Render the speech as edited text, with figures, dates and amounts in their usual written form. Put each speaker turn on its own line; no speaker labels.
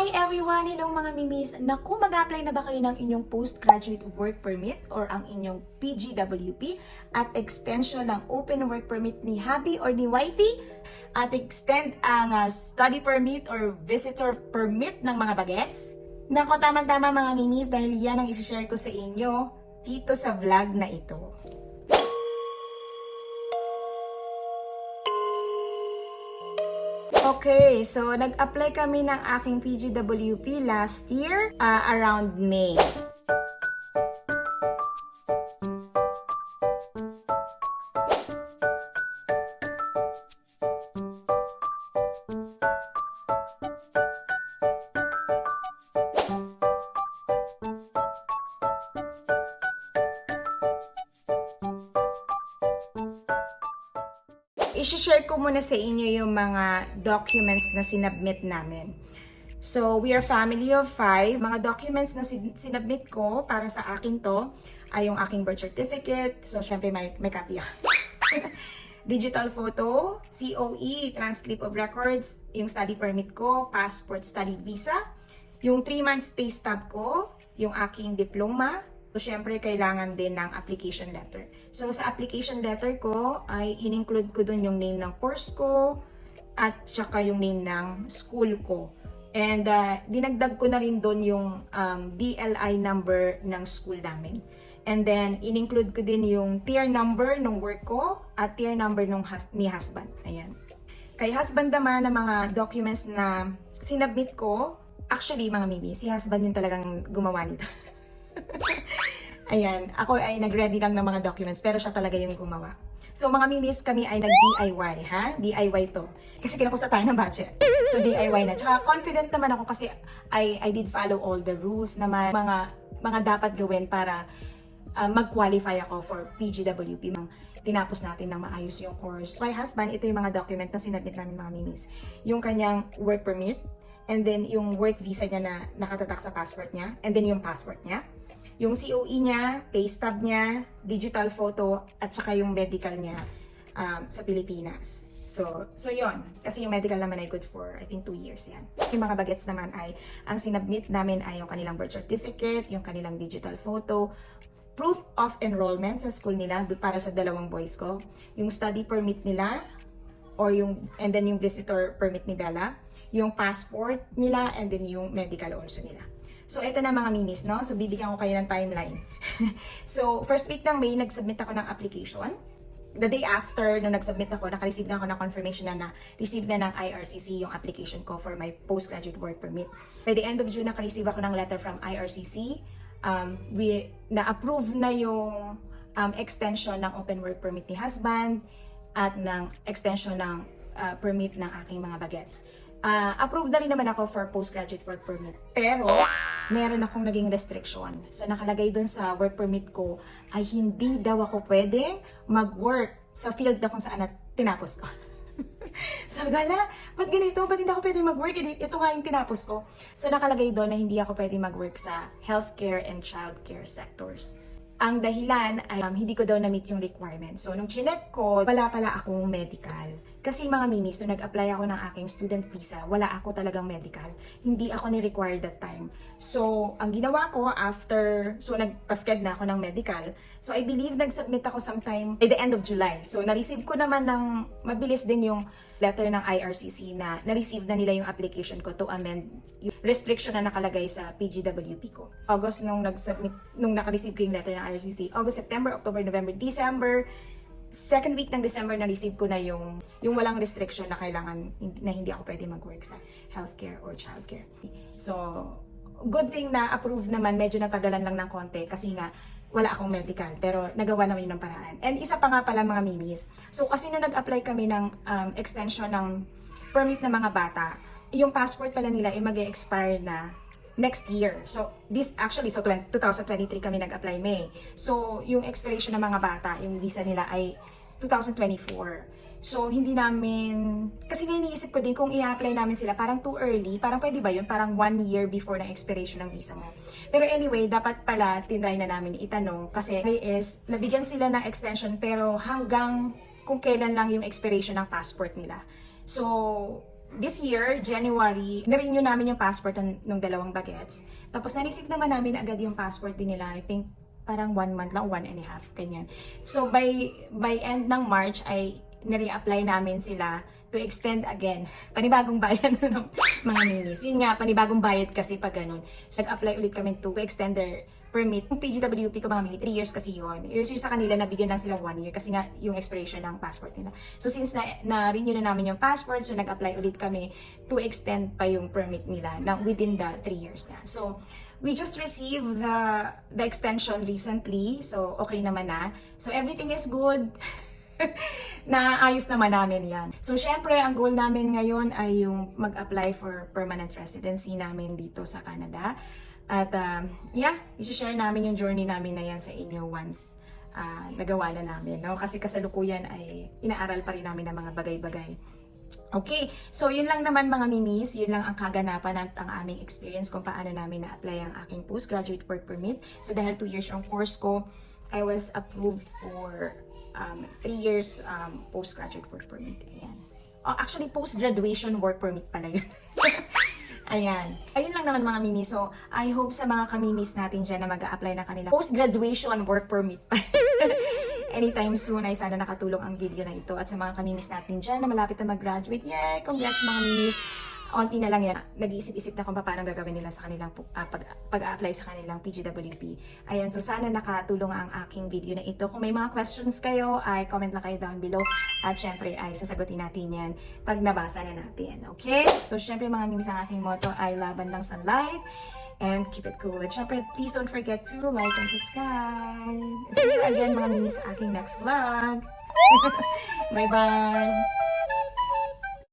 Hi everyone! Hello mga mimis! Naku, mag-apply na ba kayo ng inyong postgraduate work permit or ang inyong PGWP at extension ng open work permit ni hubby or ni wifey? At extend ang study permit or visitor permit ng mga bagets? Naku, tama-tama mga mimis dahil yan ang isi-share ko sa inyo dito sa vlog na ito. Okay, so nag-apply kami ng aking PGWP last year, around May. I-share ko muna sa inyo yung mga documents na sinubmit namin. So, we are family of 5. Mga documents na sinubmit ko para sa akin to ay yung aking birth certificate. So, syempre may copy ako. Digital photo, COE, transcript of records, yung study permit ko, passport study visa, yung 3 months pay stub ko, yung aking diploma. So, syempre, kailangan din ng application letter. So, sa application letter ko, ay in-include ko dun yung name ng course ko at saka yung name ng school ko. And dinagdag ko na rin dun yung DLI number ng school namin. And then, in-include ko din yung tier number ng work ko at tier number ni husband. Ayan. Kay husband naman ng mga documents na sinubmit ko, actually, mga mibi, si husband yung talagang gumawa nito. Ayan, ako ay nag-ready lang ng mga documents pero siya talaga yung gumawa. So mga mimis, kami ay nag-DIY, ha? DIY to. Kasi kinakusta tayo ng budget. So DIY na. Tsaka confident naman ako kasi I did follow all the rules naman, mga dapat gawin para mag-qualify ako for PGWP. Tinapos natin ng maayos yung course. My husband, ito yung mga document na sinabit namin mga mimis. Yung kanyang work permit, and then yung work visa niya na nakatatak sa passport niya, and then yung passport niya. Yung COE niya, pay stub niya, digital photo, at saka yung medical niya sa Pilipinas. So yon. Kasi yung medical naman ay good for, I think, 2 years yan. Yung mga bagets naman ay, ang sinubmit namin ay yung kanilang birth certificate, yung kanilang digital photo, proof of enrollment sa school nila para sa 2 boys ko, yung study permit nila, or and then yung visitor permit ni Bella, yung passport nila, and then yung medical also nila. So, ito na mga mimis, no? So, bibigyan ko kayo ng timeline. So, first week ng May, nag-submit ako ng application. The day after, nung nag-submit ako, naka-receive na ako ng confirmation na na-receive na ng IRCC yung application ko for my postgraduate work permit. By the end of June, naka-receive ako ng letter from IRCC. Na-approve na yung extension ng open work permit ni husband at ng extension ng permit ng aking mga bagets. Approved na rin naman ako for postgraduate work permit. Pero, meron akong naging restriction. So, nakalagay dun sa work permit ko ay hindi daw ako pwedeng mag-work sa field na kung saan tinapos ko. Sabi ko, ba't ganito? Ba't hindi ako pwedeng mag-work? Ito nga yung tinapos ko. So, nakalagay doon na hindi ako pwedeng mag-work sa healthcare and childcare sectors. Ang dahilan ay hindi ko daw na-meet yung requirement. So, nung chinek ko, wala pala akong medical. Kasi mga mimis, nung nag-apply ako ng aking student visa, wala ako talagang medical. Hindi ako ni-required that time. So, ang ginawa ko nagpa-schedule na ako ng medical. So, I believe nag-submit ako sometime by the end of July. So, na-receive ko naman ng mabilis din yung letter ng IRCC na na-receive na nila yung application ko to amend yung restriction na nakalagay sa PGWP ko. August nung naka-receive ko yung letter ng IRCC, August, September, October, November, December, second week ng December na-receive ko na yung walang restriction na kailangan na hindi ako pwede mag-work sa healthcare or childcare. So, good thing na approve naman, medyo natagalan lang ng konti kasi nga wala akong medical, pero nagawa naman yun ng paraan. And isa pa nga pala mga mimis, so kasi nung nag-apply kami ng extension ng permit ng mga bata, yung passport pala nila ay mag-expire na next year. So, 2023 kami nag-apply May. So, yung expiration ng mga bata, yung visa nila ay 2024. So, hindi namin, kasi iniisip ko din kung i-apply namin sila, parang too early, parang pwede ba yun? Parang 1 year before ng expiration ng visa mo. Pero anyway, dapat pala, tinry na namin itanong, kasi nabigyan sila ng extension, pero hanggang kung kailan lang yung expiration ng passport nila. So, this year, January, na-renew namin yung passport ng dalawang bagets. Tapos na-receive naman namin agad yung passport din nila. I think parang 1 month lang, 1.5, ganyan. So by end ng March ay nare-apply namin sila to extend again. Panibagong bayad ng mga minis. Yun nga, panibagong bayad kasi pag ganun. So nag-apply ulit kami to extend their permit. Yung PGWP ko mga mini, 3 years kasi yun. Years sa kanila, nabigyan lang sila 1 year kasi nga yung expiration ng passport nila. So since na-renew na namin yung passport, so nag-apply ulit kami to extend pa yung permit nila na within the 3 years na. So we just received the extension recently. So okay naman na. So everything is good. Naayos naman namin yan. So, syempre, ang goal namin ngayon ay yung mag-apply for permanent residency namin dito sa Canada. At, isi-share namin yung journey namin na yan sa inyo once nagawa na namin. No? Kasi kasalukuyan ay inaaral pa rin namin ng mga bagay-bagay. Okay, so yun lang naman mga minis, yun lang ang kaganapan at ang aming experience kung paano namin na-apply ang aking postgraduate work permit. So, dahil 2 years yung course ko, I was approved for 3 years postgraduate work permit. Ayan. Actually, post-graduation work permit pala yun. Ayan. Ayun lang naman mga mimi. So, I hope sa mga kamimis natin dyan na mag-a-apply na kanila post-graduation work permit. Anytime soon ay sana nakatulong ang video na ito. At sa mga kamimis natin dyan na malapit na mag-graduate, yay! Congrats mga mimis! Onti na lang yan, nag-iisip-isip na kung paano gagawin nila sa kanilang pag-a-apply sa kanilang PGWP. Ayan, so sana nakatulong ang aking video na ito. Kung may mga questions kayo, ay comment lang kayo down below. At syempre ay sasagutin natin yan pag nabasa na natin. Okay? So syempre mga mimis, ang aking motto ay laban lang sa life and keep it cool. And syempre, please don't forget to like and subscribe. See you again mga mimis sa aking next vlog. Bye-bye!